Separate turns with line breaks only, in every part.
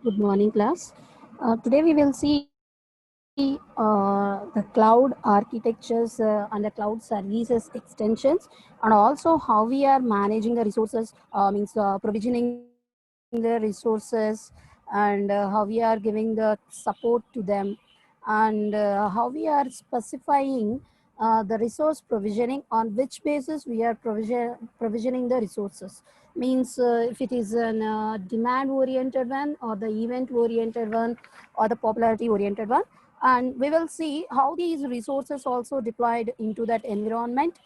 Good morning, class. Today we will see the cloud architectures and the cloud services extensions, and also how we are managing the resources, means provisioning the resources, and how we are giving the support to them, and how we are specifying the resource provisioning, on which basis we are provisioning the resources. Means if it is an demand oriented one, or the event oriented one, or the popularity oriented one. And we will see how these resources also deployed into that environment,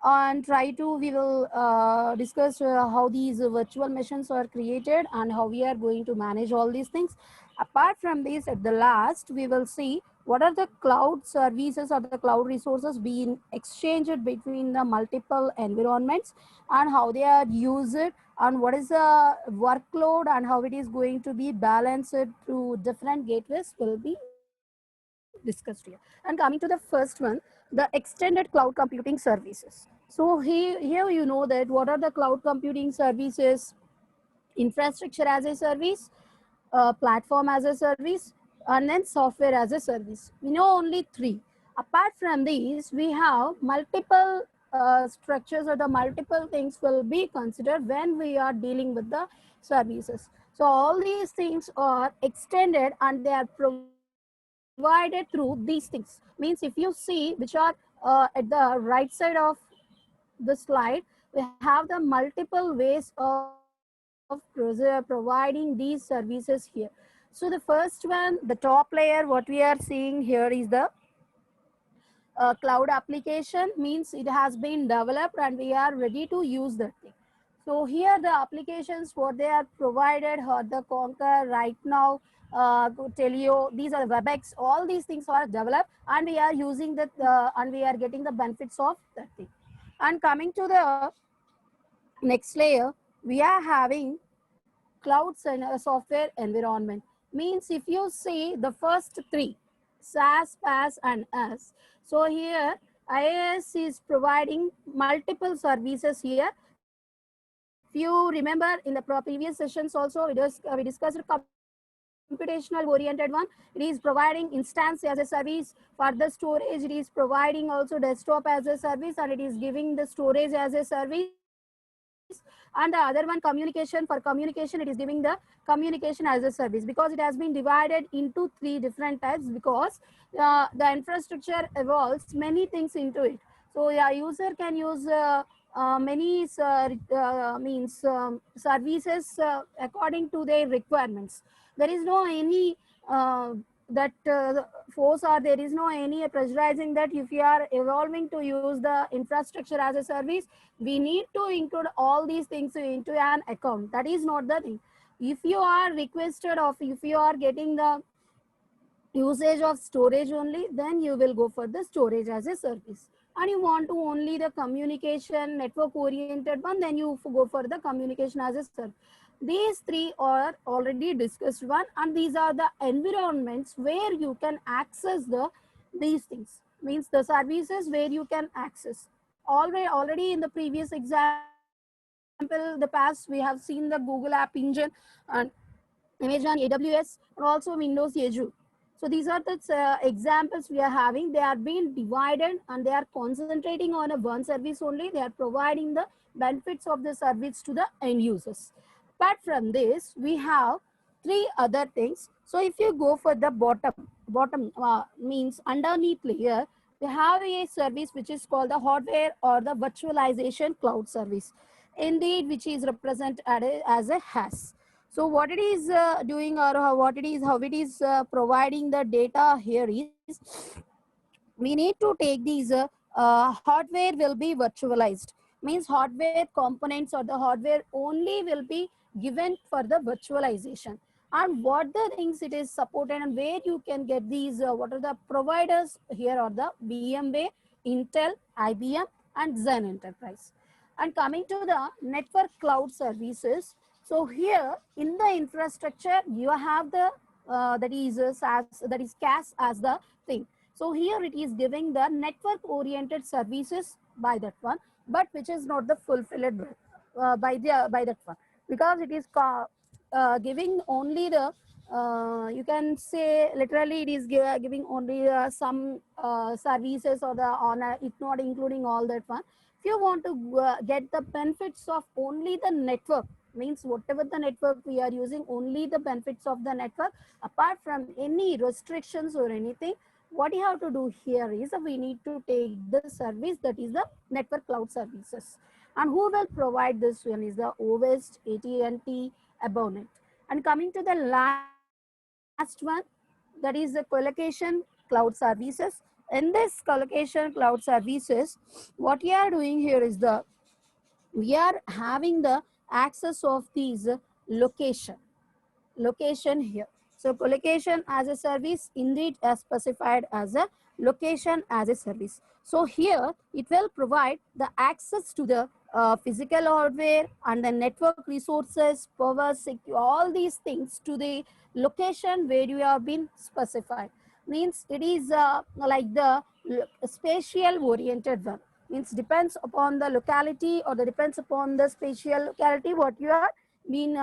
and try to we will discuss how these virtual machines are created and how we are going to manage all these things. Apart from this, at the last we will see what are the cloud services or the cloud resources being exchanged between the multiple environments, and how they are used, and what is the workload, and how it is going to be balanced to different gateways will be discussed here. And coming to the first one, the extended cloud computing services. So here you know that what are the cloud computing services: infrastructure as a service, platform as a service, and then software as a service. We know only three. Apart from these, we have multiple structures, or the multiple things will be considered when we are dealing with the services. So all these things are extended and they are provided through these things. Means if you see which are at the right side of the slide, we have the multiple ways of providing these services here. So the first one, the top layer, what we are seeing here is the cloud application. Means it has been developed and we are ready to use that thing. So here the applications what they are provided, the Concur right now, Telio, these are WebEx, all these things are developed and we are using that, and we are getting the benefits of that thing. And coming to the next layer, we are having clouds and a software environment. Means if you see the first three, SaaS, PaaS, and S. So here IaaS is providing multiple services here. If you remember in the previous sessions also, we discussed computational oriented one. It is providing instance as a service. For the storage, it is providing also desktop as a service, and it is giving the storage as a service. And the other one, communication, for communication, it is giving the communication as a service, because it has been divided into three different types, because the infrastructure evolves many things into it. So yeah, user can use many services according to their requirements. There is no any that force, or there is no any pressurizing that if you are evolving to use the infrastructure as a service, we need to include all these things into an account. That is not the thing. If you are requested, or if you are getting the usage of storage only, then you will go for the storage as a service. And you want to only the communication network oriented one, then you go for the communication as a service. These three are already discussed one, and these are the environments where you can access these things. Means the services where you can access. Already in the previous example, the past, we have seen the Google App Engine, and Amazon AWS, and also Windows Azure. So these are the examples we are having. They are being divided and they are concentrating on a one service only. They are providing the benefits of the service to the end users. Apart from this, we have three other things. So if you go for the bottom means underneath layer, we have a service which is called the hardware or the virtualization cloud service. Indeed, which is represented as a HAS. So what it is doing, or how it is providing the data here is, we need to take these hardware will be virtualized. Means hardware components or the hardware only will be given for the virtualization. And what the things it is supported, and where you can get these, what are the providers here, are the VMware, Intel, IBM, and Zen Enterprise. And coming to the network cloud services, so here in the infrastructure you have the that is SaaS, that is CAS as the thing. So here it is giving the network oriented services by that one, but which is not the fulfilled by that one, because it is giving only the you can say literally it is giving only some services or the honor, it not including all that one. If you want to get the benefits of only the network, means whatever the network we are using, only the benefits of the network, apart from any restrictions or anything, what you have to do here is we need to take the service that is the network cloud services. And who will provide this one is the OVEST, AT&T, Abonet. And coming to the last one, that is the colocation cloud services. In this colocation cloud services, what we are doing here is we are having the access of these location here. So colocation as a service indeed as specified as a location as a service. So here it will provide the access to the physical hardware and the network resources, power, secure, all these things to the location where you have been specified. Means it is like the spatial oriented one. Means depends upon the locality or the depends upon the spatial locality what you are been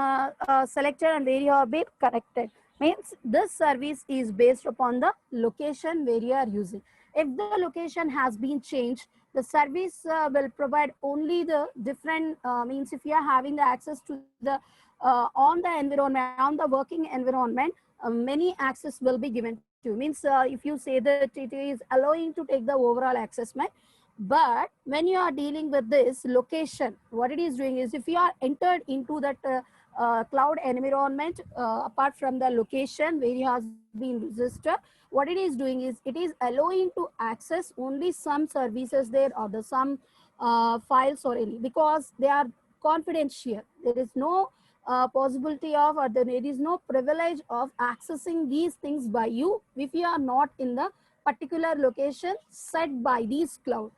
selected and where you have been connected. Means this service is based upon the location where you are using. If the location has been changed, the service will provide only the different means if you are having the access to the on the environment, on the working environment, many access will be given to you. Means if you say that it is allowing to take the overall access, but when you are dealing with this location, what it is doing is if you are entered into that cloud environment, apart from the location where you have been registered, what it is doing is it is allowing to access only some services there or the some files or any, because they are confidential. There is no possibility of or there is no privilege of accessing these things by you if you are not in the particular location set by these cloud.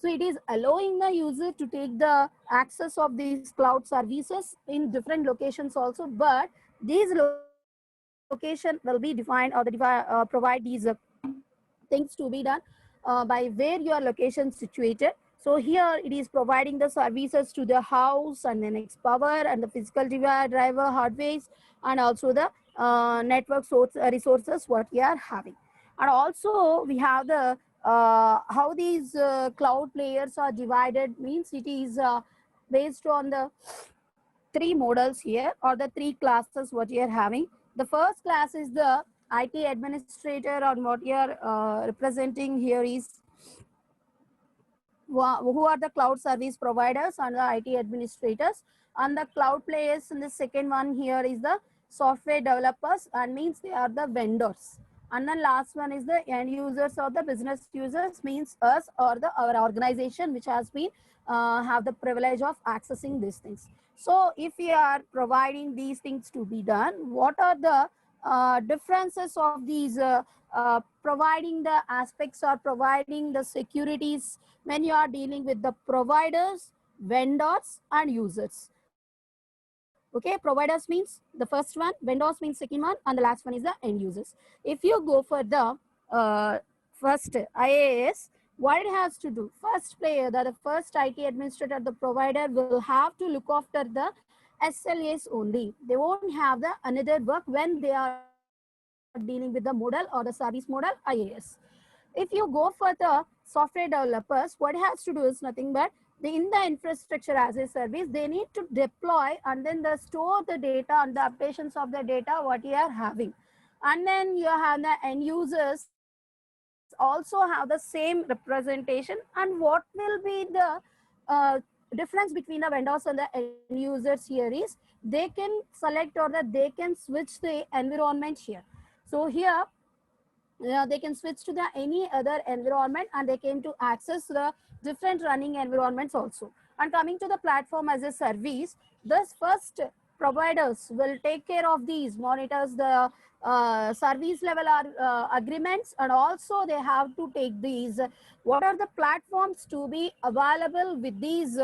So it is allowing the user to take the access of these cloud services in different locations also, but these location will be defined or the provide these things to be done by where your location situated. So here it is providing the services to the house and the next power and the physical driver hardwares and also the network source resources what we are having. And also we have the how these cloud players are divided, means it is based on the three models here or the three classes what you are having. The first class is the IT administrator, or what you are representing here is who are the cloud service providers and the IT administrators, and the cloud players in the second one here is the software developers, and means they are the vendors. And then last one is the end users or the business users, means us or the our organization which has been have the privilege of accessing these things. So if we are providing these things to be done, what are the differences of these providing the aspects or providing the securities when you are dealing with the providers, vendors, and users? Okay, providers means the first one, vendors means second one, and the last one is the end users. If you go for the first IaaS, what it has to do, first player, the first IT administrator, the provider will have to look after the SLAs only. They won't have the another work when they are dealing with the model or the service model IaaS. If you go for the software developers, what it has to do is nothing but in the infrastructure as a service, they need to deploy and then they store the data and the updations of the data what you are having. And then you have the end users also have the same representation. And what will be the difference between the vendors and the end users here is they can select or that they can switch the environment here. So here they can switch to the any other environment and they can to access the different running environments also. And coming to the platform as a service, this first providers will take care of these monitors the service level agreements, and also they have to take these what are the platforms to be available with these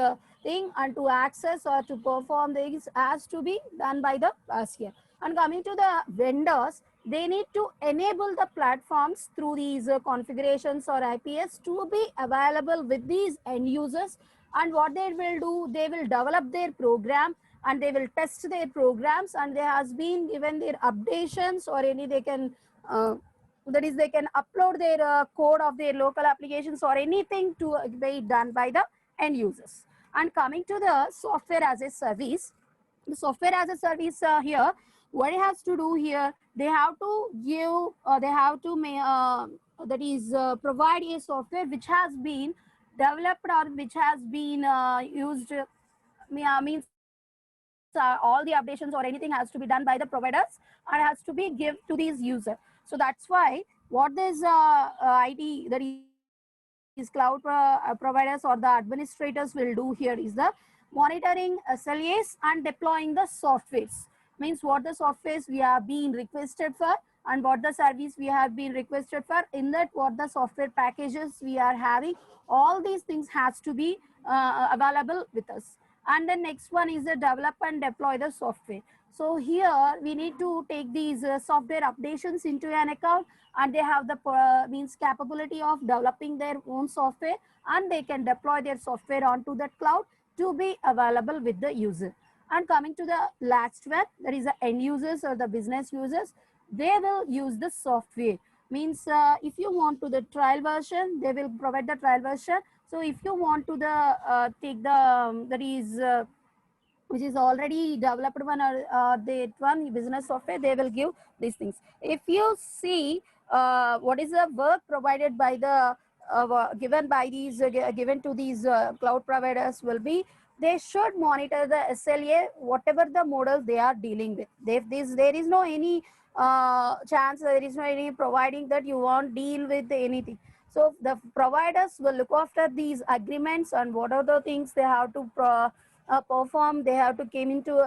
thing and to access or to perform these as to be done by the us here. And coming to the vendors, they need to enable the platforms through these configurations or IPS to be available with these end users. And what they will do, they will develop their program and they will test their programs, and there has been given their updations or any they can that is they can upload their code of their local applications or anything to be done by the end users. And coming to the software as a service, the software as a service here, what it has to do here, they have to give they have to that is provide a software which has been developed or which has been used means all the updations or anything has to be done by the providers and has to be give to these user. So that's why what this IT, that is cloud providers or the administrators will do here is the monitoring SLAs and deploying the softwares. Means what the softwares we have been requested for and what the service we have been requested for, in that what the software packages we are having, all these things has to be available with us. And the next one is the develop and deploy the software. So here we need to take these software updations into an account, and they have the means capability of developing their own software, and they can deploy their software onto that cloud to be available with the user. And coming to the last one, that is the end users or the business users, they will use the software. Means if you want to the trial version, they will provide the trial version. So if you want to the take the that is which is already developed one or the one business software, they will give these things. If you see what is the work provided by the given by these given to these cloud providers will be, they should monitor the SLA whatever the model they are dealing with. There is no any chance, there is no any providing that you won't deal with anything. So the providers will look after these agreements and what are the things they have to perform, they have to came into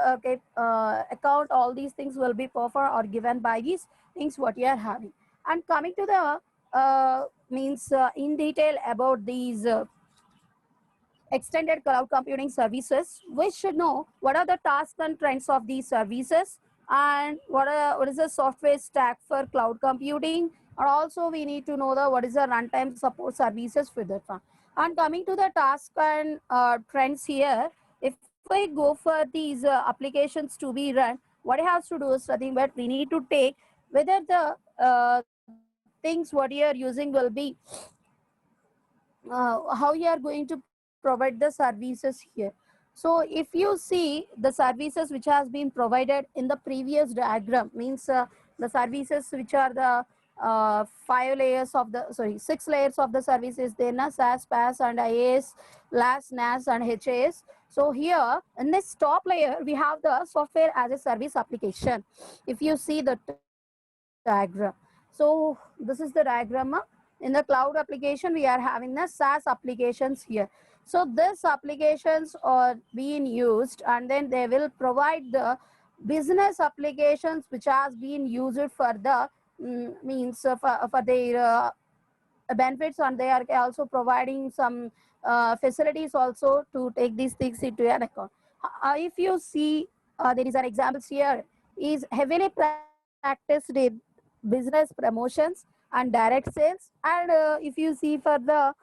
account, all these things will be performed or given by these things what you are having. And coming to the means in detail about these extended cloud computing services, we should know what are the tasks and trends of these services, and what is the software stack for cloud computing, and also we need to know the what is the runtime support services for that one. And coming to the task and trends here, if we go for these applications to be run, what it has to do is nothing but we need to take whether the things what you are using will be how you are going to provide the services here. So if you see the services which has been provided in the previous diagram, means the services which are the 5 layers of the, sorry, 6 layers of the services, then SAS, PaaS and IaaS, LaaS, NaaS and HAS. So here in this top layer, we have the software as a service application. If you see the diagram, so this is the diagram. In the cloud application, we are having the SaaS applications here. So these applications are being used, and then they will provide the business applications which has been used for the means for their benefits, and they are also providing some facilities also to take these things into an account. If you see, there is an example here, is heavily practiced in business promotions and direct sales. And if you see for the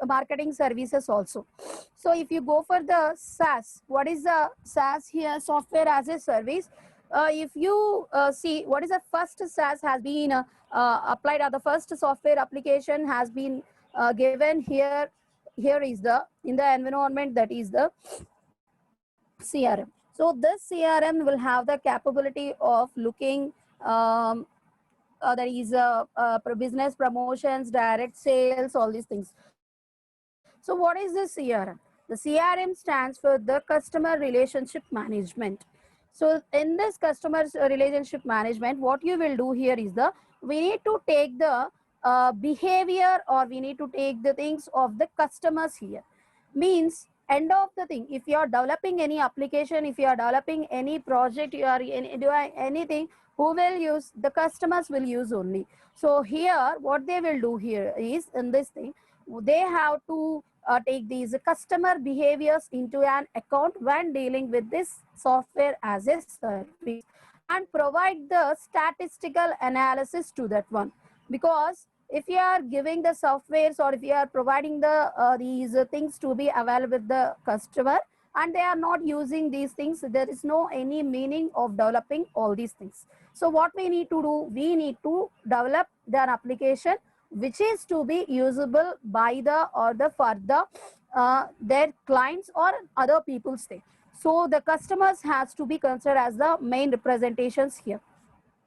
marketing services also. So if you go for the SaaS, what is the SaaS here? Software as a service. If you see what is the first SaaS has been applied, or the first software application has been given here. Here is the in the environment, that is the CRM. So this CRM will have the capability of looking that is business promotions, direct sales, all these things. So what is the CRM? The CRM stands for the customer relationship management. So in this customer relationship management, what you will do here is we need to take the behavior, or we need to take the things of the customers here. Means end of the thing, if you are developing any application, if you are developing any project, you are doing anything, who will use? The customers will use only. So here what they will do here is, in this thing, they have to take these customer behaviors into an account when dealing with this software as a service, and provide the statistical analysis to that one. Because if you are giving the softwares, or if you are providing the these things to be available with the customer, and they are not using these things, there is no any meaning of developing all these things. So what we need to do, we need to develop their application which is to be usable by the or the for the their clients or other people's thing. So the customers has to be considered as the main representations here.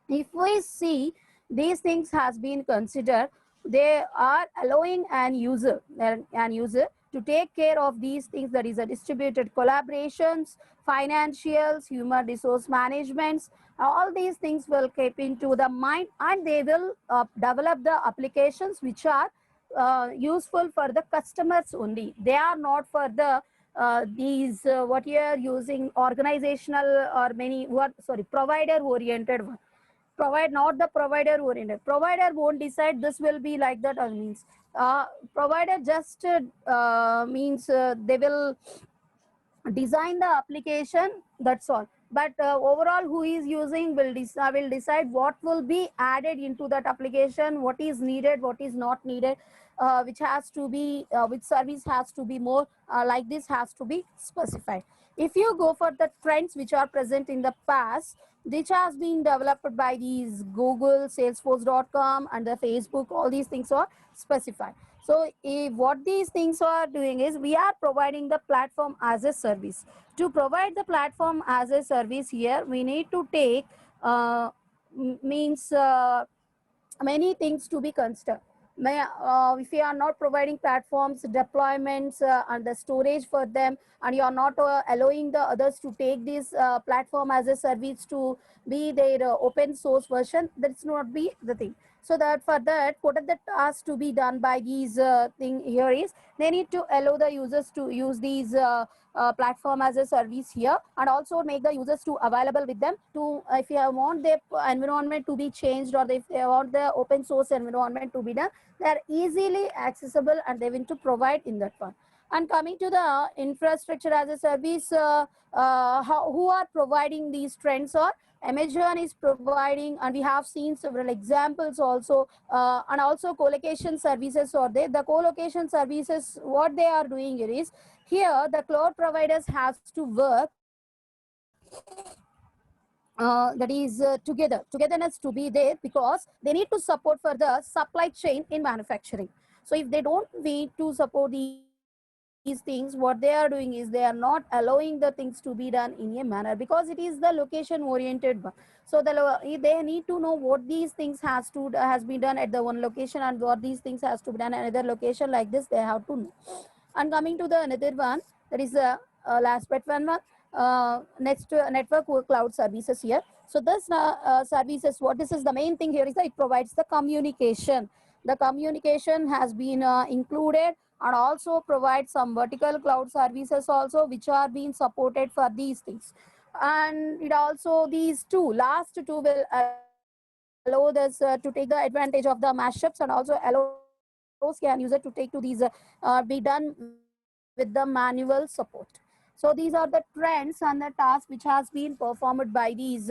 If we see these things has been considered, they are allowing an user to take care of these things, that is a distributed collaborations, financials, human resource managements. All these things will keep into the mind, and they will develop the applications which are useful for the customers only. They are not for the these what you are using organizational or many what sorry provider oriented one. Provide not the provider oriented. Provider won't decide this will be like that or means provider just means they will design the application, that's all. But overall who is using will decide what will be added into that application, what is needed, what is not needed, which has to be which service has to be more like this has to be specified. If you go for the trends which are present in the past, which has been developed by these Google, Salesforce.com and the Facebook, all these things are specified. So what these things are doing is we are providing the platform as a service. To provide the platform as a service here, we need to take means many things to be considered. If you are not providing platforms, deployments, and the storage for them, and you are not allowing the others to take this platform as a service to be their open source version, that's not be the thing. So that for that, what are the tasks to be done by these thing here is they need to allow the users to use these platform as a service here, and also make the users to available with them to if you want their environment to be changed, or if they want the open source environment to be done, they are easily accessible and they want to provide in that one. And coming to the infrastructure as a service, who are providing these trends, or Amazon is providing, and we have seen several examples also, and also co-location services are there. The co-location services, what they are doing is, here the cloud providers has to work that is togetherness to be there, because they need to support for the supply chain in manufacturing. So if they don't need to support these things, what they are doing is they are not allowing the things to be done in a manner, because it is the location oriented one. So they need to know what these things has been done at the one location, and what these things has to be done at another location, like this they have to know. And coming to the another one, that is the last but one next network cloud services here. So this services, what this is the main thing here is that it provides the communication. The communication has been included, and also provides some vertical cloud services also, which are being supported for these things. And it also, these two last two will allow us to take the advantage of the mashups, and also allows can user to take to these be done with the manual support. So these are the trends and the tasks which has been performed by these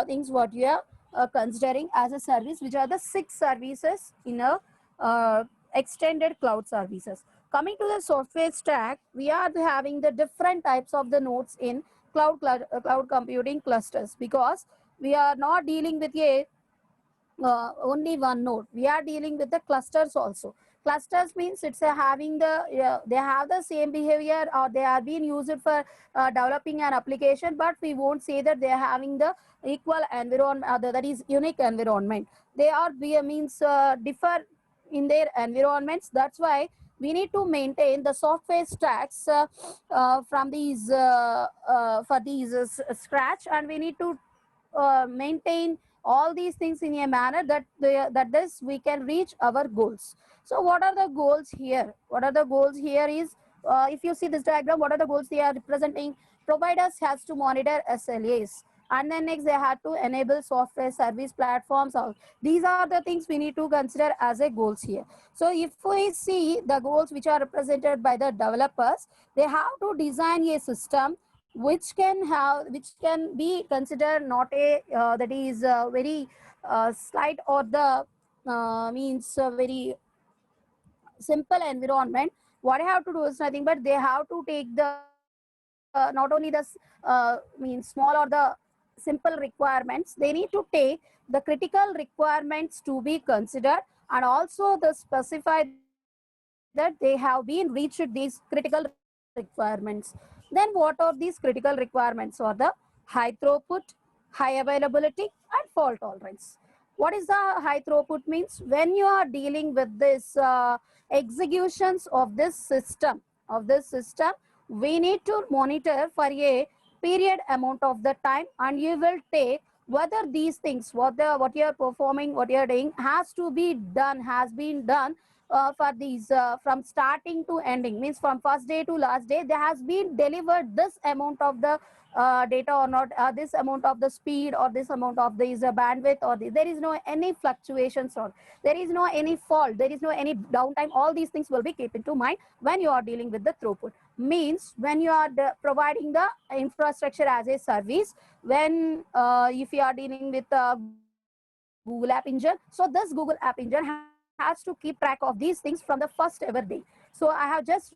things what you are considering as a service, which are the 6 services in a extended cloud services. Coming to the software stack, we are having the different types of the nodes in cloud computing clusters, because we are not dealing with a only one node. We are dealing with the clusters also. Clusters means it's having the they have the same behavior, or they are being used for developing an application, but we won't say that they are having the equal environment, that is unique environment. They are means differ in their environments. That's why we need to maintain the software stacks from these for these scratch, and we need to maintain all these things in a manner that that this we can reach our goals. So what are the goals here? What are the goals here is, if you see this diagram, what are the goals they are representing? Providers has to monitor SLAs, and then next they have to enable software service platforms. These are the things we need to consider as a goals here. So if we see the goals which are represented by the developers, they have to design a system which can be considered not a that is very slight, or the means very simple environment. What I have to do is nothing but they have to take the not only the means small or the simple requirements, they need to take the critical requirements to be considered, and also the specify that they have been reached these critical requirements. Then what are these critical requirements? Or the high throughput, high availability, and fault tolerance. What is the high throughput means? When you are dealing with this executions of this system, we need to monitor for a period amount of the time, and you will take whether these things, what you are performing, what you are doing, has to be done, has been done for these from starting to ending, means from first day to last day, there has been delivered this amount of the data or not, this amount of the speed or this amount of this bandwidth, or there is no any fluctuations, or there is no any fault, there is no any downtime. All these things will be kept into mind when you are dealing with the throughput. Means when you are providing the infrastructure as a service, when if you are dealing with Google App Engine, so this Google App Engine has to keep track of these things from the first ever day. So I have just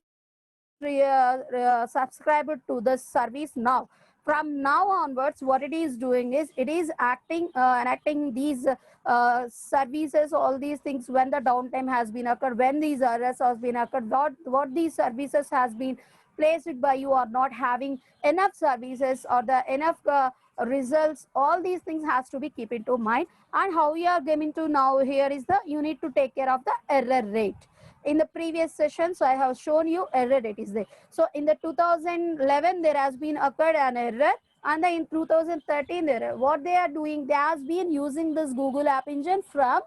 subscribed to this service now. From now onwards, what it is doing is it is enacting these services, all these things, when the downtime has been occurred, when these errors has been occurred, what these services has been placed by you are not having enough services or the enough results. All these things has to be keep into mind. And how we are going to now here is the, you need to take care of the error rate. In the previous session, so I have shown you error rate is there. So in the 2011 there has been occurred an error, and then in 2013 there, what they are doing, they has been using this Google App Engine from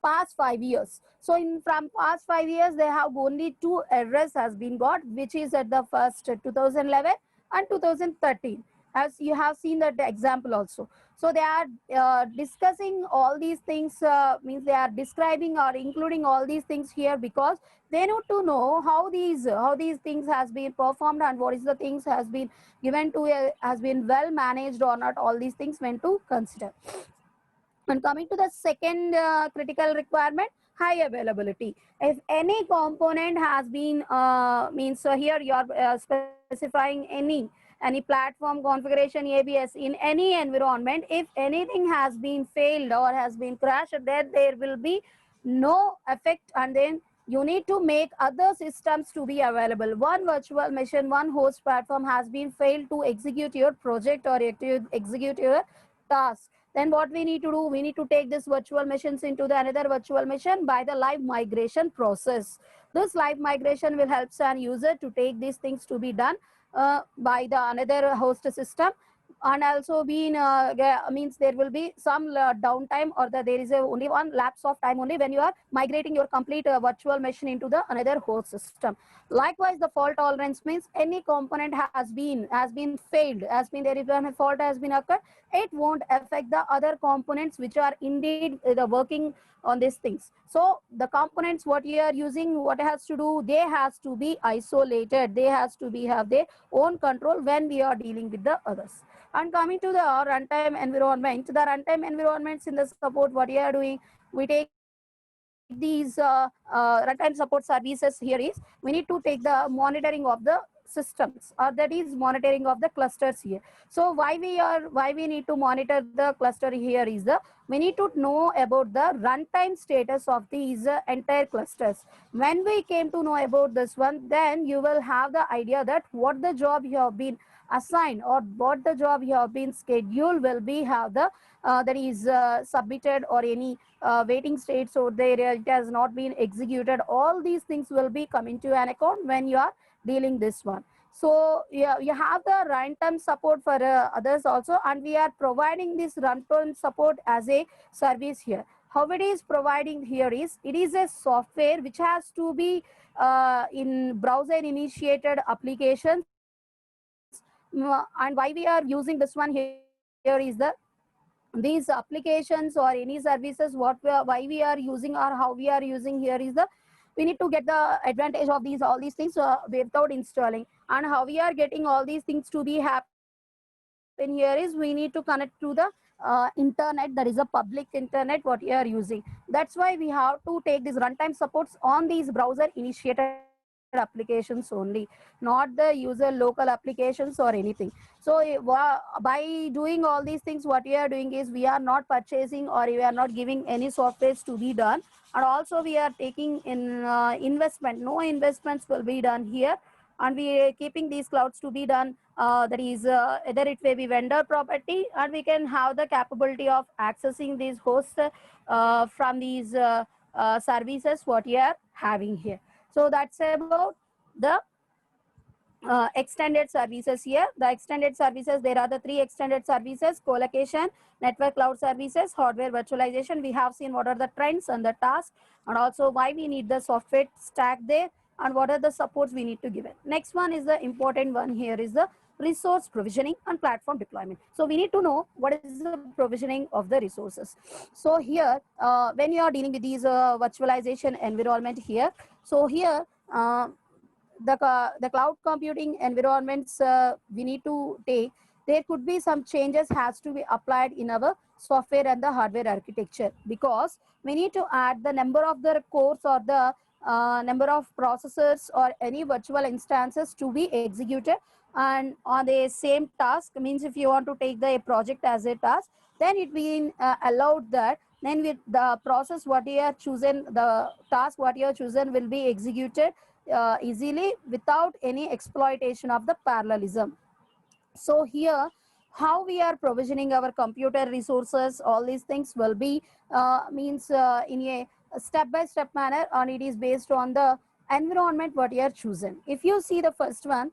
past 5 years. So in from past 5 years, they have only two errors has been got, which is at the first 2011 and 2013, as you have seen that example also. So they are discussing all these things, means they are describing or including all these things here, because they need to know how these things has been performed, and what is the things has been given to has been well managed or not. All these things when to consider. And coming to the second critical requirement, high availability. If any component has been means, so here you are specifying any platform configuration ABS in any environment. If anything has been failed or has been crashed, then there will be no effect, and then you need to make other systems to be available. One virtual machine, one host platform has been failed to execute your project or execute your task. Then what we need to do, we need to take this virtual machines into the another virtual machine by the live migration process. This live migration will help an user to take these things to be done by the another host system. And also being means there will be some downtime, or there is only one lapse of time only when you are migrating your complete virtual machine into the another host system. Likewise, the fault tolerance means any component has been failed, has been there is a fault has been occurred, it won't affect the other components which are indeed the working on these things. So the components what you are using, what has to do, they has to be isolated, they has to be have their own control when we are dealing with the others. And coming to the runtime environment, the runtime environments in the support, what you are doing, we take these runtime support services. Here is, we need to take the monitoring of the systems, or that is monitoring of the clusters here. So why we need to monitor the cluster here is the, we need to know about the runtime status of these entire clusters. When we came to know about this one, then you will have the idea that what the job you have been assigned or what the job you have been scheduled will be have the that is submitted, or any waiting state, so there it has not been executed. All these things will be coming to an account when you are dealing this one. So yeah, you have the runtime support for others also, and we are providing this runtime support as a service here. How it is providing here is, it is a software which has to be in browser initiated applications. And why we are using this one here is the, these applications or any services, why we are using or how we are using here is the, we need to get the advantage of these all these things without installing. And how we are getting all these things to be happen here is, we need to connect to the internet, that is a public internet what you are using. That's why we have to take these runtime supports on these browser initiated applications. applications only, not the user local applications or anything. So by doing all these things, what we are doing is we are not purchasing or we are not giving any softwares to be done, and also we are taking in investment. No investments will be done here, and we are keeping these clouds to be done. That is either it may be vendor property, and we can have the capability of accessing these hosts from these services what you are having here. So that's about the extended services here. The extended services, there are the three extended services: co-location, network cloud services, hardware virtualization. We have seen what are the trends and the tasks, and also why we need the software stack there, and what are the supports we need to give it. Next one is the important one here, is the resource provisioning and platform deployment. So we need to know what is the provisioning of the resources. So here, when you are dealing with these virtualization environment here, so here the cloud computing environments we need to take, there could be some changes has to be applied in our software and the hardware architecture, because we need to add the number of the cores or the number of processors or any virtual instances to be executed and on the same task. Means if you want to take the project as a task, then it being allowed that then with the process what you are chosen, the task what you are chosen will be executed easily without any exploitation of the parallelism. So here, how we are provisioning our computer resources, all these things will be means in a step-by-step manner, and it is based on the environment what you are chosen. If you see the first one,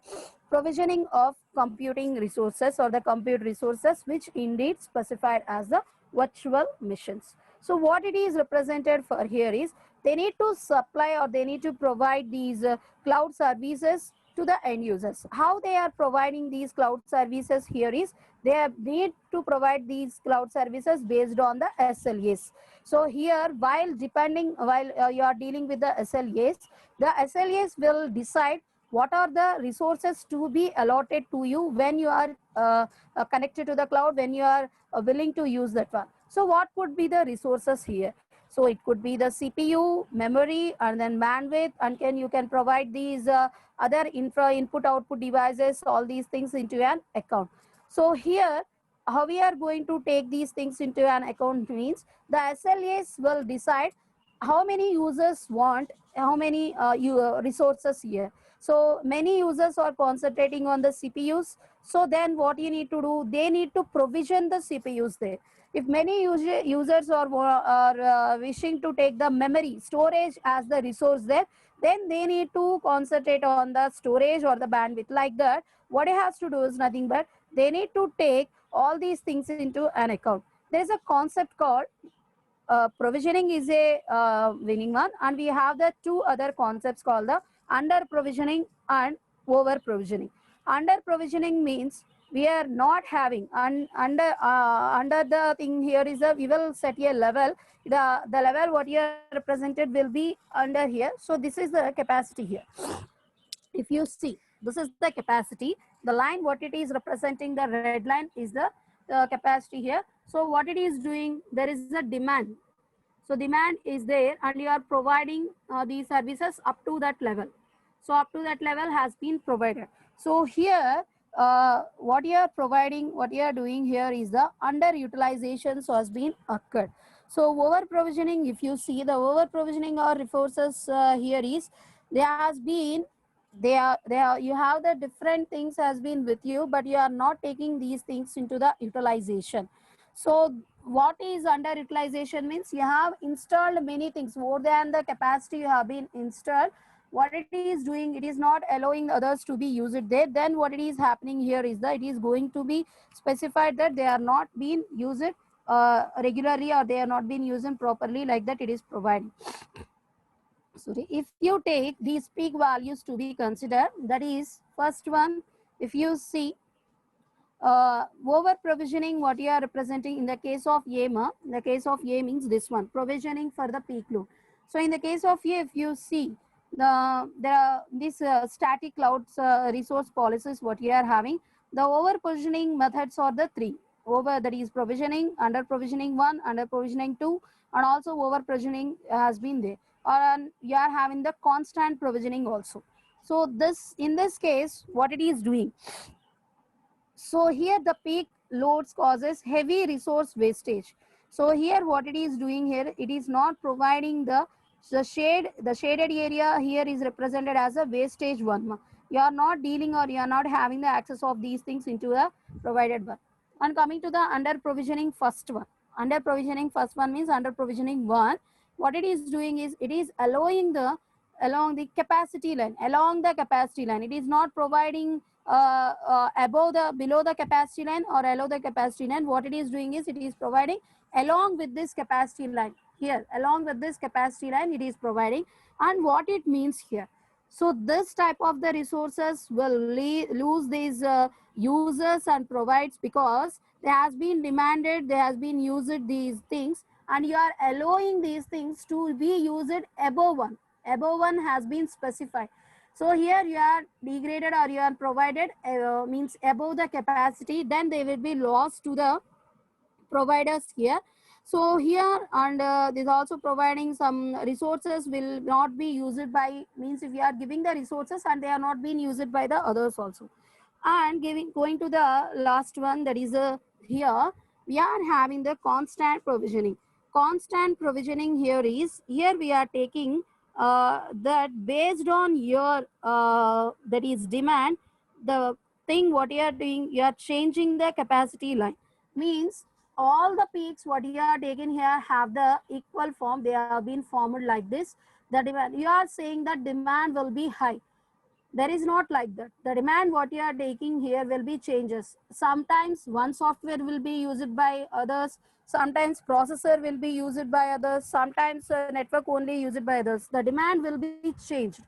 provisioning of computing resources or the compute resources, which indeed specified as the virtual machines. So what it is represented for here is they need to supply or they need to provide these cloud services to the end users. How they are providing these cloud services here is they need to provide these cloud services based on the SLAs. So here, while you are dealing with the SLAs will decide what are the resources to be allotted to you when you are connected to the cloud, when you are willing to use that one. So what could be the resources here? So it could be the CPU, memory, and then bandwidth, and you can provide these other input output devices, all these things into an account. So here, how we are going to take these things into an account means the SLAs will decide how many users want how many resources here. So many users are concentrating on the CPUs. So then what you need to do, they need to provision the CPUs there. If many users are wishing to take the memory storage as the resource there, then they need to concentrate on the storage or the bandwidth. Like that, what it has to do is nothing but they need to take all these things into an account. There is a concept called provisioning is a winning one, and we have the two other concepts called the under provisioning and over provisioning. Under provisioning means we are not having under the thing here is we will set a level. The level what you are represented will be under here. So this is the capacity here. If you see, this is the capacity. The line what it is representing, the red line is the capacity here. So what it is doing, there is a demand. So demand is there, and you are providing these services up to that level. So up to that level has been provided. So here, what you are providing, what you are doing here is the underutilization has been occurred. So over provisioning, if you see the over provisioning or resources here is there has been you have the different things has been with you, but you are not taking these things into the utilization. So what is underutilization means you have installed many things more than the capacity you have been installed. What it is doing, it is not allowing others to be used there. Then what it is happening here is that it is going to be specified that they are not being used regularly, or they are not being used properly, like that it is providing. Sorry, if you take these peak values to be considered, that is first one, if you see over provisioning what you are representing in the case of YAMA, the case of A means this one, provisioning for the peak load. So in the case of A, if you see these static clouds resource policies what you are having, the over provisioning methods are the three. Over, that is provisioning, under provisioning 1, under provisioning 2, and also over provisioning has been there. Or you are having the constant provisioning also. So this, in this case, what it is doing, so here the peak loads causes heavy resource wastage. So here what it is doing here, it is not providing the shaded area here is represented as a wastage one. You are not dealing or you are not having the access of these things into a provided one. And coming to the under provisioning first one. Under provisioning first one means under provisioning one. What it is doing is it is allowing the along the capacity line, along the capacity line. It is not providing above the below the capacity line or below the capacity line. What it is doing is it is providing along with this capacity line here, along with this capacity line it is providing. And what it means here, so this type of the resources will lose these users and provides, because there has been demanded, there has been used these things, and you are allowing these things to be used above one. Above one has been specified. So here you are degraded or you are provided means above the capacity, then they will be lost to the providers here. So here, and this also providing some resources will not be used by, means if you are giving the resources and they are not being used by the others also. And going to the last one, that is here we are having the constant provisioning. Constant provisioning here is, here we are taking that based on your that is demand, the thing what you are doing, you are changing the capacity line. Means all the peaks what you are taking here have the equal form, they have been formed like this. The demand, you are saying that demand will be high. There is not like that. The demand what you are taking here will be changes. Sometimes one software will be used by others, sometimes processor will be used by others, sometimes network only used by others. The demand will be changed.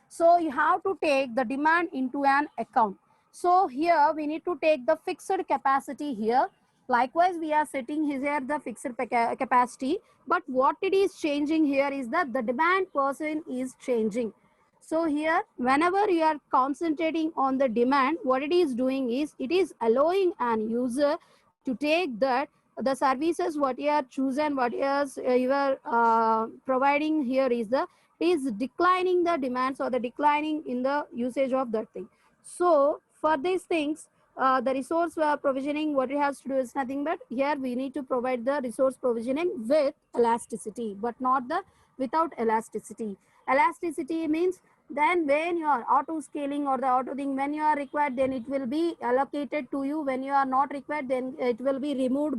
So you have to take the demand into an account. So here we need to take the fixed capacity here. Likewise, we are setting here the fixed capacity, but what it is changing here is that the demand person is changing. So here, whenever you are concentrating on the demand, what it is doing is it is allowing an user to take that the services what you are chosen, what you are providing here is declining the demands or the declining in the usage of that thing. So for these things, the resource provisioning, what it has to do is nothing but here we need to provide the resource provisioning with elasticity, but not the without elasticity. Elasticity means then when you are auto scaling or the auto thing, when you are required, then it will be allocated to you. When you are not required, then it will be removed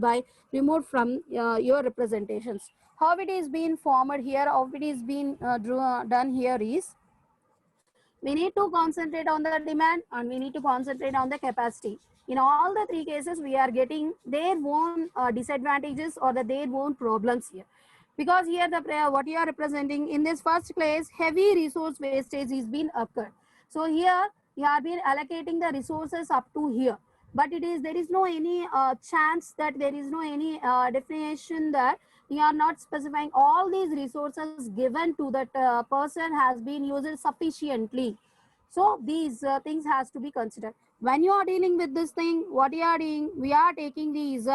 from your representations. How it is being formed here, how it is being done here is, we need to concentrate on the demand and we need to concentrate on the capacity. In all the three cases, we are getting their own disadvantages or their own problems here. Because here the what you are representing in this first place, heavy resource wastage is being occurred. So here you have been allocating the resources up to here, but it is, there is no any chance that there is no any definition that you are not specifying all these resources given to that person has been used sufficiently. So these things has to be considered when you are dealing with this thing. What you are doing, we are taking these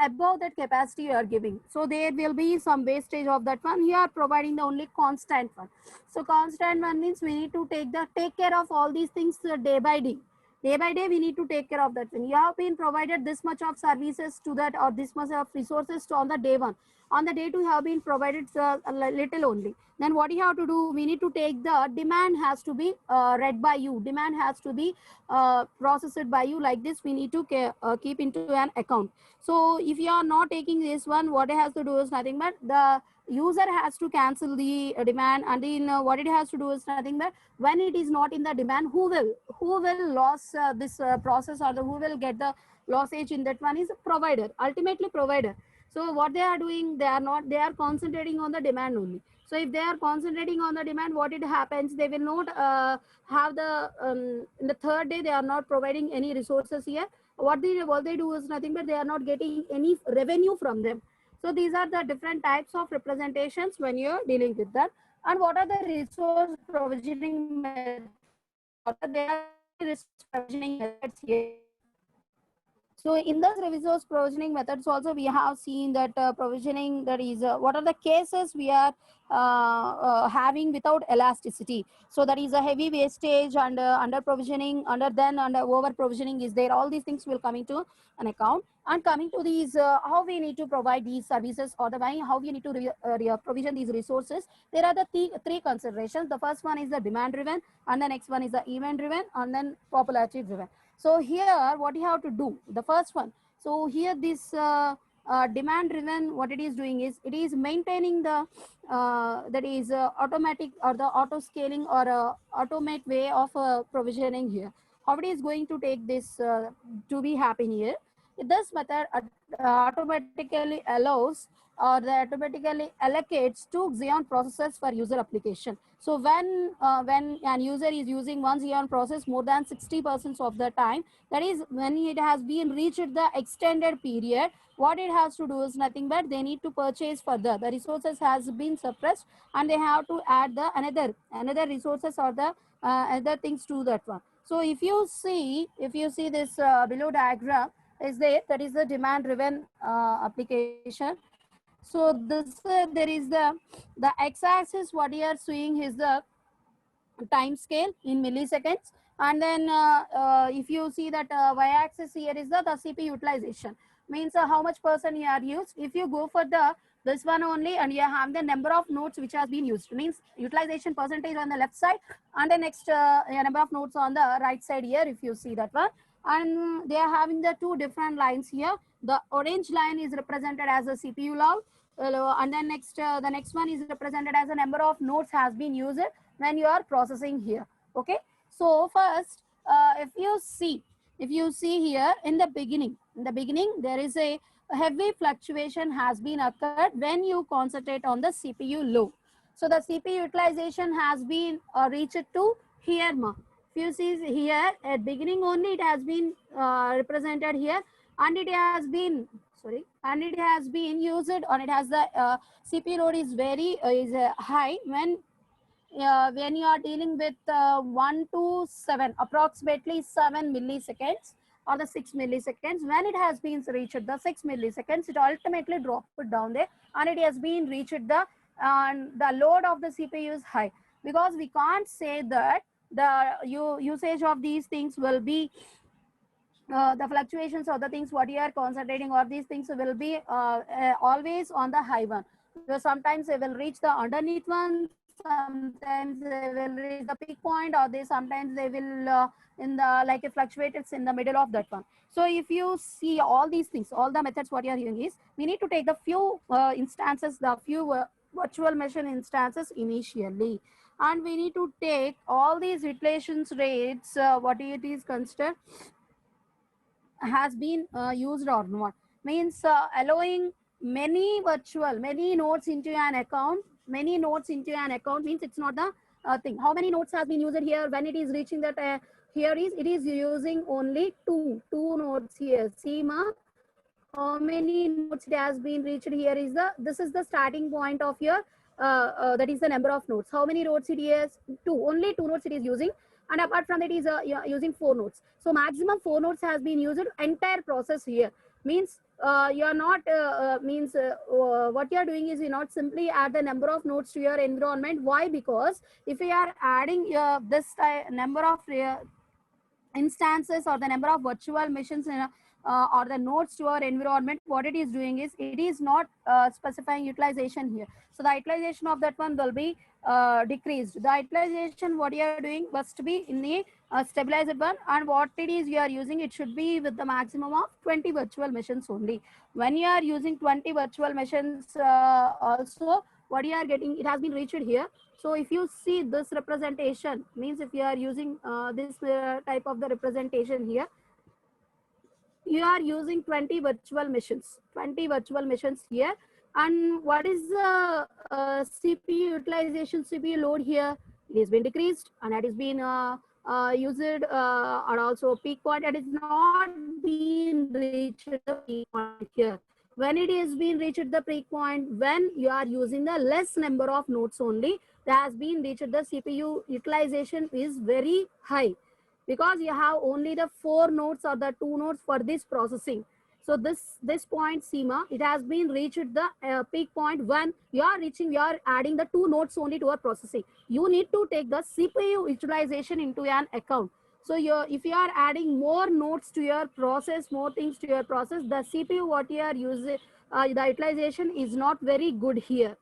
above that capacity you are giving, so there will be some wastage of that one. You are providing the only constant one. So constant one means we need to take care of all these things day by day. Day by day we need to take care of that thing. You have been provided this much of services to that or this much of resources to on the day one. On the day two you have been provided a little only. Then what you have to do, we need to take the demand has to be read by you, demand has to be processed by you. Like this we need to keep into an account. So if you are not taking this one, what it has to do is nothing but the user has to cancel the demand, and then what it has to do is nothing but when it is not in the demand, who will lose this process, or who will get the lossage in that one is provider, ultimately provider. So what they are doing, they are concentrating on the demand only. So if they are concentrating on the demand, what it happens, they will not have the in the third day they are not providing any resources here. What they do is nothing but they are not getting any revenue from them. So these are the different types of representations when you are dealing with that. And what are the resource provisioning methods? What are, there are three resource provisioning methods here. So in this resource provisioning methods also we have seen that provisioning, that is what are the cases we are having without elasticity. So that is a heavy wastage and under provisioning, under over provisioning is there. All these things will come into an account. And coming to these, how we need to provide these services, or the way how we need to provision these resources, there are the three considerations. The first one is the demand driven, and the next one is the event driven, and then popularity driven. So here what you have to do, the first one, so here this demand driven, what it is doing is it is maintaining the that is automatic or the auto scaling or automate way of provisioning here. How it is going to take this to be happen here? This method automatically allows or the automatically allocates two Xeon processors for user application. So when an user is using one Xeon process more than 60% of the time, that is when it has been reached the extended period, what it has to do is nothing but they need to purchase further. The resources has been suppressed and they have to add the another resources or the other things to that one. So if you see this below diagram is there, that is the demand driven application. So this there is the x-axis, what you are seeing is the time scale in milliseconds, and then if you see that y-axis here is the CPU utilization, means how much percent you are used. If you go for the this one only and you have the number of nodes which has been used, means utilization percentage on the left side, and the next number of nodes on the right side here, if you see that one. And they are having the two different lines here. The orange line is represented as a CPU log, and then next the next one is represented as a number of nodes has been used when you are processing here. Okay, so first if you see here in the beginning there is a heavy fluctuation has been occurred when you concentrate on the CPU low. So the CPU utilization has been reached to here ma. If you see here at beginning only it has been represented here, and it has been used, and it has the CPU load is very high when you are dealing with 1 to 7, approximately 7 milliseconds or the 6 milliseconds. When it has been reached the 6 milliseconds, it ultimately dropped down there, and it has been reached the load of the CPU is high, because we can't say that the usage of these things will be the fluctuations or the things what you are concentrating, or these things will be always on the high one. So sometimes they will reach the underneath one, sometimes they will reach the peak point, or sometimes they will in the like a fluctuates in the middle of that one. So if you see all these things, all the methods what you are doing is we need to take the few instances, the few virtual machine instances initially, and we need to take all these relations rates what it is considered has been used or not, means allowing many nodes into an account. Many nodes into an account means it's not the thing how many nodes has been used here. When it is reaching that here is it is using only two nodes here. See ma, how many nodes it has been reached here is this is the starting point of your that is the number of nodes. How many nodes it is? Only two nodes it is using, and apart from that is using 4 nodes. So maximum 4 nodes has been used entire process here. Means you are not what you are doing is you not simply add the number of nodes to your environment. Why? Because if you are adding this number of instances or the number of virtual machines or the nodes to our environment, what it is doing is it is not specifying utilization here. So the utilization of that one will be decreased. The utilization what you are doing must be in the stabilized one, and what it is you are using, it should be with the maximum of 20 virtual machines only. When you are using 20 virtual machines also, what you are getting, it has been reached here. So if you see this representation, means if you are using this type of the representation here, you are using 20 virtual machines here. And what is the CPU utilization, CPU load here? It has been decreased, and it has been used and also peak point. It is not been reached the peak point here. When it is being reached the peak point, when you are using the less number of nodes only, that has been reached the CPU utilization is very high. because you have only the 4 nodes or the 2 nodes for this processing. So this point SEMA, it has been reached the peak point when you are adding the 2 nodes only to our processing. You need to take the CPU utilization into an account. So if you are adding more nodes to your process, more things to your process, the CPU what you are using, the utilization is not very good here.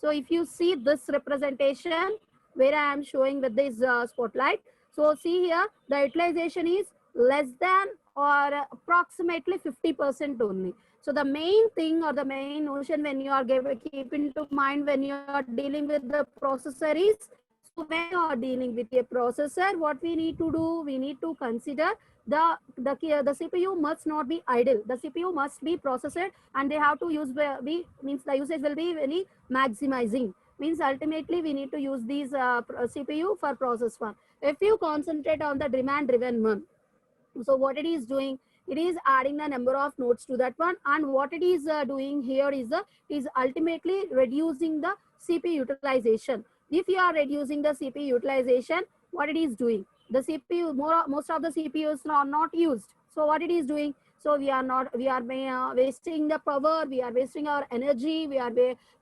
So if you see this representation where I am showing with this spotlight, so see here the utilization is less than or approximately 50% only. So the main thing or the main notion when you are keep into mind when you are dealing with the processor is, so when you are dealing with a processor, what we need to do, we need to consider the CPU must not be idle. The CPU must be processed, and they have to use means the usage will be very maximizing. Means ultimately we need to use these CPU for process one. If you concentrate on the demand driven one, so what it is doing, it is adding the number of nodes to that one, and what it is doing here is ultimately reducing the CPU utilization. If you are reducing the CPU utilization, what it is doing, the CPU most of the CPUs are not used. So what it is doing, so we are wasting the power, we are wasting our energy, we are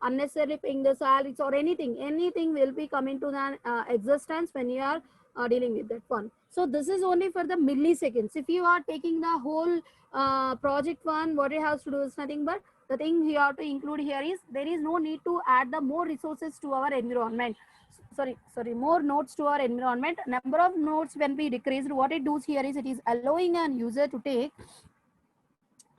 unnecessarily paying the salaries or anything will be coming to the existence when you are dealing with that one. So this is only for the milliseconds. If you are taking the whole project one, what it has to do is nothing but the thing you have to include here is there is no need to add the more resources to our environment. Sorry, more nodes to our environment. Number of nodes when we decreased, what it does here is it is allowing an user to take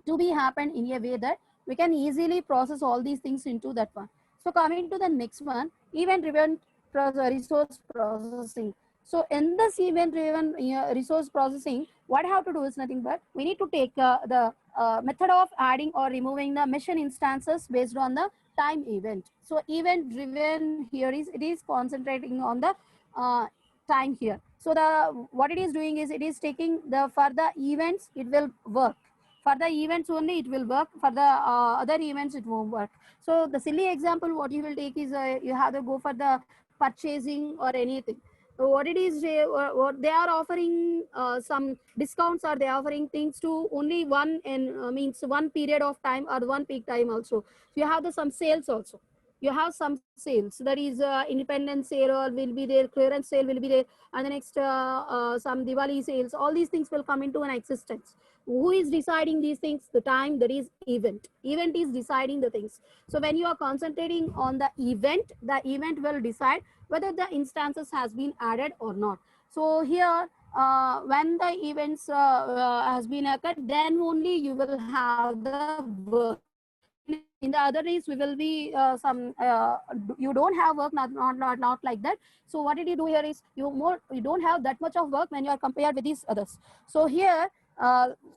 to be happen in a way that we can easily process all these things into that one. So coming to the next one, event driven resource processing. So in this event driven resource processing, what I have to do is nothing but we need to take the method of adding or removing the machine instances based on the time event. So event driven here is it is concentrating on the time here. So the what it is doing is it is taking the for the events it will work. For the events only it will work, for the other events it won't work. So the silly example what you will take is you have to go for the purchasing or anything. So what it is, what they are offering some discounts, or they are offering things to only one and means one period of time or one peak time also. So you have the some sales also. You have some sales, that is independent sale or will be there, clearance sale will be there, and the next some Diwali sales. All these things will come into an existence. Who is deciding these things? The time, that is event is deciding the things. So when you are concentrating on the event will decide whether the instances has been added or not. So here when the events has been occurred, then only you will have the work. In the other days we will be some you don't have work, not like that. So what did you do here is you don't have that much of work when you are compared with these others. So here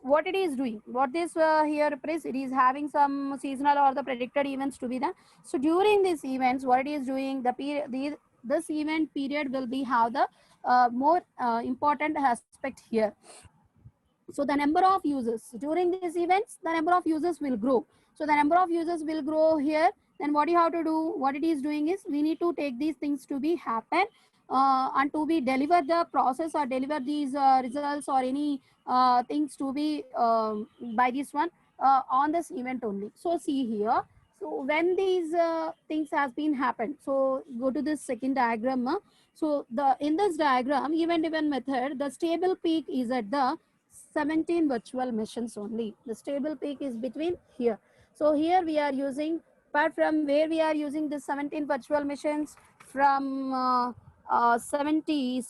what it is doing, what this here represents, it is having some seasonal or the predicted events to be done. So during these events, what it is doing, the period, this event period will be have the more important aspect here. So the number of users during these events, the number of users will grow. So the number of users will grow here. Then what you have to do, what it is doing is we need to take these things to be happen and to be deliver the process or deliver these results or any things to be by this one on this event only. So see here. So when these things has been happened, so go to this second diagram. So the in this diagram, event driven method, the stable peak is at the 17 virtual machines only. The stable peak is between here. So here we are using, apart from where we are using the 17 virtual machines, from 70,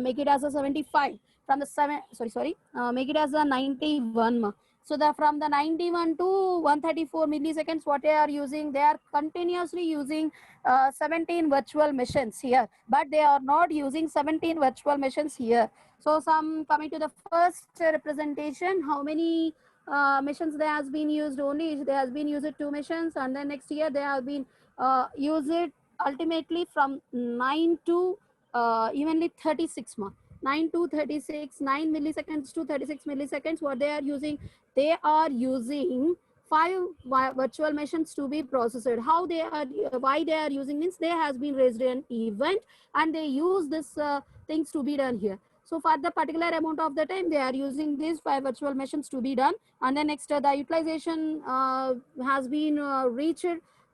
make it as a 75. From the make it as a 91. So the from the 91 to 134 milliseconds, what they are using, they are continuously using 17 virtual machines here, but they are not using 17 virtual machines here. So some coming to the first representation, how many missions there has been used? Only there has been used 2 missions, and then next year they have been used ultimately from 9 to evenly 36 months. 9 to 36, 9 milliseconds to 36 milliseconds. What they are using? They are using 5 virtual machines to be processed. How they are, why they are using means there has been raised an event and they use this things to be done here. So for the particular amount of the time, they are using these 5 virtual machines to be done. And then next, the utilization has been reached.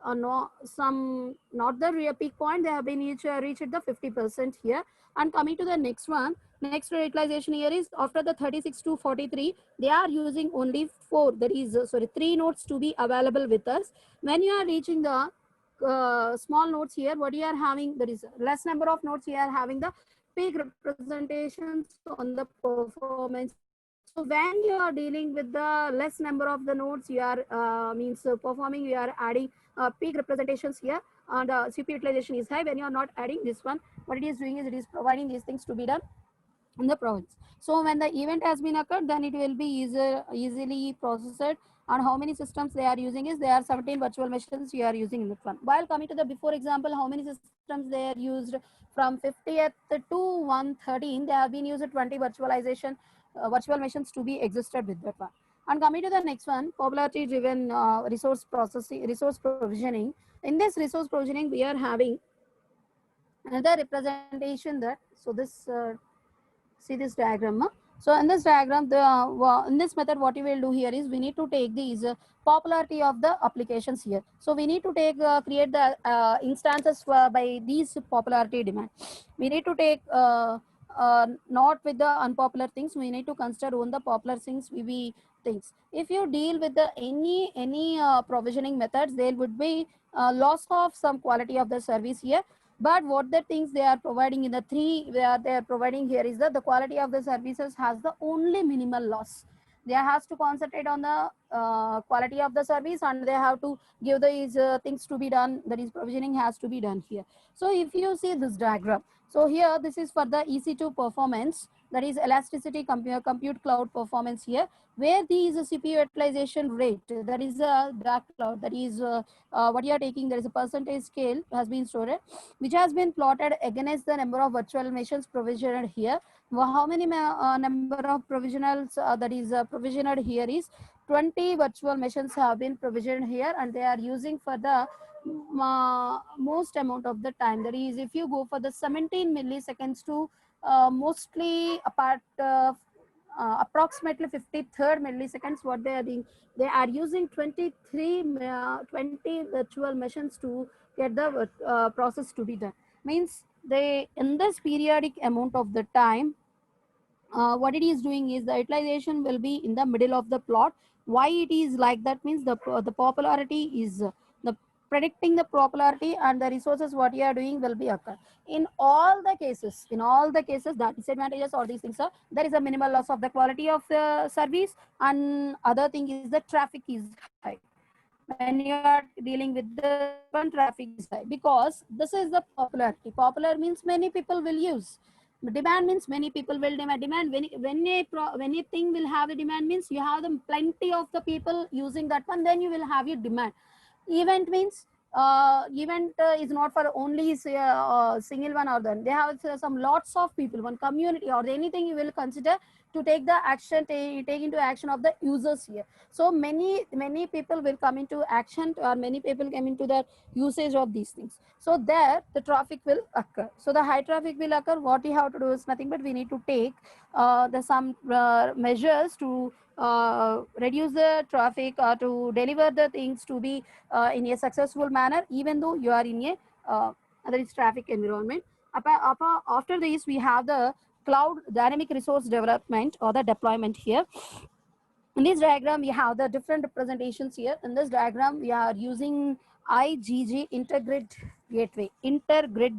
No, some not the peak point. They have been reached the 50% here. And coming to the next one, next utilization here is after the 36 to 43, they are using only 4. That is sorry, 3 nodes to be available with us. When you are reaching the small nodes here, what you are having, there is less number of nodes. You are having the peak representations on the performance. So when you are dealing with the less number of the nodes, you are performing, you are adding peak representations here, and CPU utilization is high. When you are not adding this one, what it is doing is it is providing these things to be done in the province. So when the event has been occurred, then it will be easily processed. And how many systems they are using is, there are 17 virtual machines you are using in that one. While coming to the before example, how many systems they are used from 50th to 113, they have been used 20 virtualization virtual machines to be existed with that one. And coming to the next one, popularity driven resource processing, resource provisioning. In this resource provisioning, we are having another representation that, so this see this diagram. So in this diagram, in this method, what you will do here is we need to take these popularity of the applications here. So we need to take create the instances by these popularity demand. We need to take not with the unpopular things. We need to consider on the popular things. Things. If you deal with the any provisioning methods, there would be loss of some quality of the service here. But what the things they are providing in the three where they are providing here is that the quality of the services has the only minimal loss. They has to concentrate on the quality of the service, and they have to give these things to be done. That is, provisioning has to be done here. So if you see this diagram, so here this is for the EC2 performance, that is elasticity compute cloud performance here, where these CPU utilization rate, that is a dark cloud, that is what you are taking, there is a percentage scale has been stored, which has been plotted against the number of virtual machines provisioned here. How many number of provisionals that is provisioned here is 20 virtual machines have been provisioned here, and they are using for the most amount of the time. That is, if you go for the 17 milliseconds to mostly apart approximately 53rd milliseconds, what they are doing, they are using 20 virtual machines to get the process to be done. Means they, in this periodic amount of the time, what it is doing is the utilization will be in the middle of the plot. Why it is like that means the popularity is the predicting the popularity, and the resources what you are doing will be occur. In all the cases, the disadvantages, all these things are, there is a minimal loss of the quality of the service, and other thing is the traffic is high. When you are dealing with the one, traffic is high, because this is the popularity. Popular means many people will use. Demand means many people will demand. When a thing will have a demand means you have the plenty of the people using that one, then you will have your demand. Event means event is not for only single one or then they have some lots of people, one community or anything you will consider to take the action, take into action of the users here. So many people will come into action, or many people come into the usage of these things. So there the traffic will occur. So the high traffic will occur. What we have to do is nothing but we need to take the some measures to reduce the traffic or to deliver the things to be in a successful manner, even though you are in a there is traffic environment. After this, we have the cloud dynamic resource development or the deployment here. In this diagram, we have the different representations here. In this diagram, we are using IGG intergrid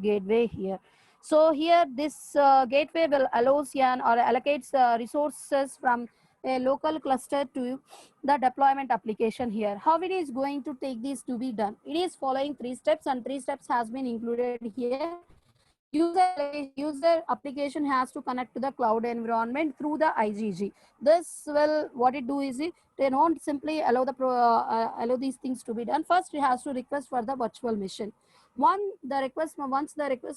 gateway here. So here this gateway will allows or allocates resources from a local cluster to the deployment application here. How it is going to take this to be done? It is following 3 steps, and 3 steps has been included here. User application has to connect to the cloud environment through the IGG. This will, what it do is they don't simply allow allow these things to be done. First, it has to request for the virtual machine. Once the request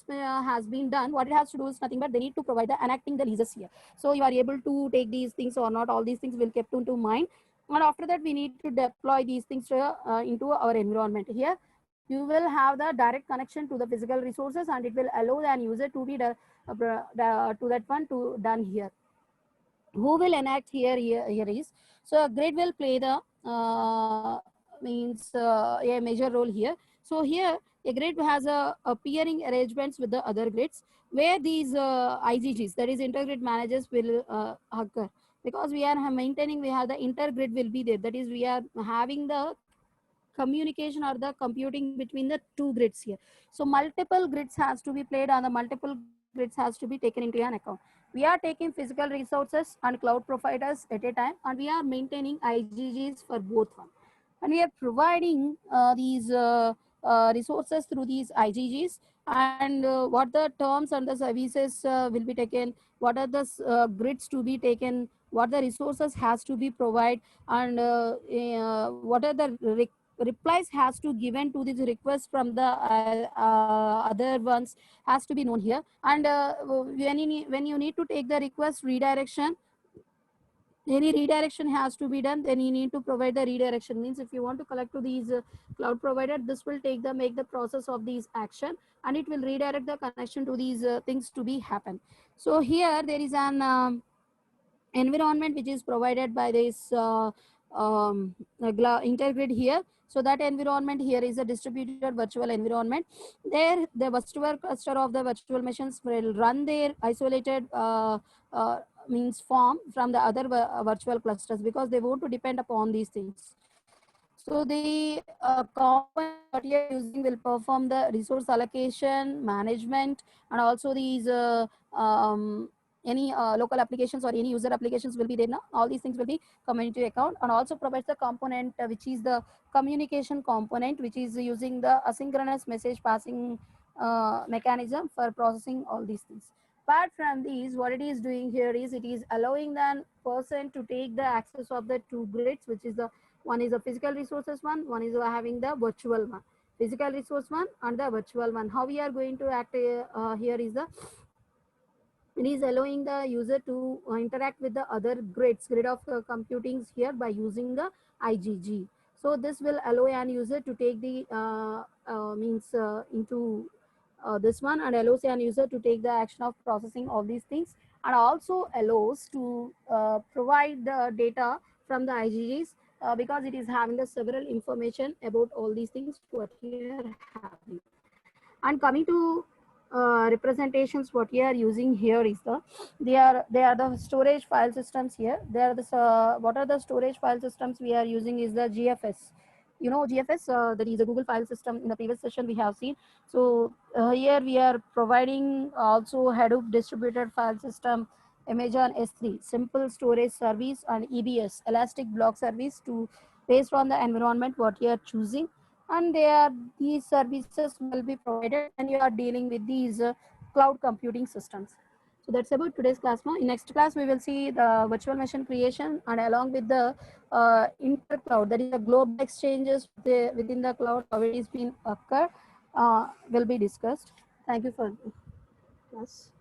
has been done, what it has to do is nothing but they need to provide the enacting the leases here. So you are able to take these things or not, all these things will kept into mind. And after that, we need to deploy these things into our environment. Here you will have the direct connection to the physical resources, and it will allow the user to be to that one to done here. Who will enact here is, so a grid will play the a major role here. So here a grid has a peering arrangements with the other grids, where these IGGs, that is intergrid managers, will occur, because we are maintaining, we have the intergrid will be there, that is we are having the communication or the computing between the two grids here. So multiple grids has to be played, and the multiple grids has to be taken into an account. We are taking physical resources and cloud providers at a time, and we are maintaining IGGs for both one. And we are providing these resources through these IGGs, and what the terms and the services will be taken, what are the grids to be taken, what the resources has to be provided, and what are the replies has to given to this request from the other ones has to be known here. And when you need to take the request redirection, any redirection has to be done, then you need to provide the redirection. Means if you want to collect to these cloud provider, this will take the make the process of these action, and it will redirect the connection to these things to be happen. So here there is an environment which is provided by this intergrid here. So that environment here is a distributed virtual environment. There the virtual cluster of the virtual machines will run their isolated form from the other virtual clusters, because they want to depend upon these things. So the component what you are using will perform the resource allocation, management, and also these any local applications or any user applications will be there now. All these things will be community account, and also provides the component which is the communication component, which is using the asynchronous message passing mechanism for processing all these things. Apart from these, what it is doing here is it is allowing the person to take the access of the two grids, which is the one is a physical resources one is having the virtual one, physical resource one and the virtual one. How we are going to act here is the, it is allowing the user to interact with the other grid of computings here by using the IGG. So this will allow an user to take the into this one, and allows an user to take the action of processing all these things, and also allows to provide the data from the IGGs, because it is having the several information about all these things what you are having. And coming to representations, what we are using here is the, they are the storage file systems here. They are the what are the storage file systems we are using is the GFS. You know GFS, that is a Google file system. In the previous session we have seen. So here we are providing also Hadoop distributed file system, Amazon S3 simple storage service, and EBS elastic block service, to based on the environment what you are choosing. And these services will be provided when you are dealing with these cloud computing systems. So that's about today's class. Now in next class we will see the virtual machine creation, and along with the intercloud, that is the global exchanges within the cloud, how it is being occur will be discussed. Thank you for the class.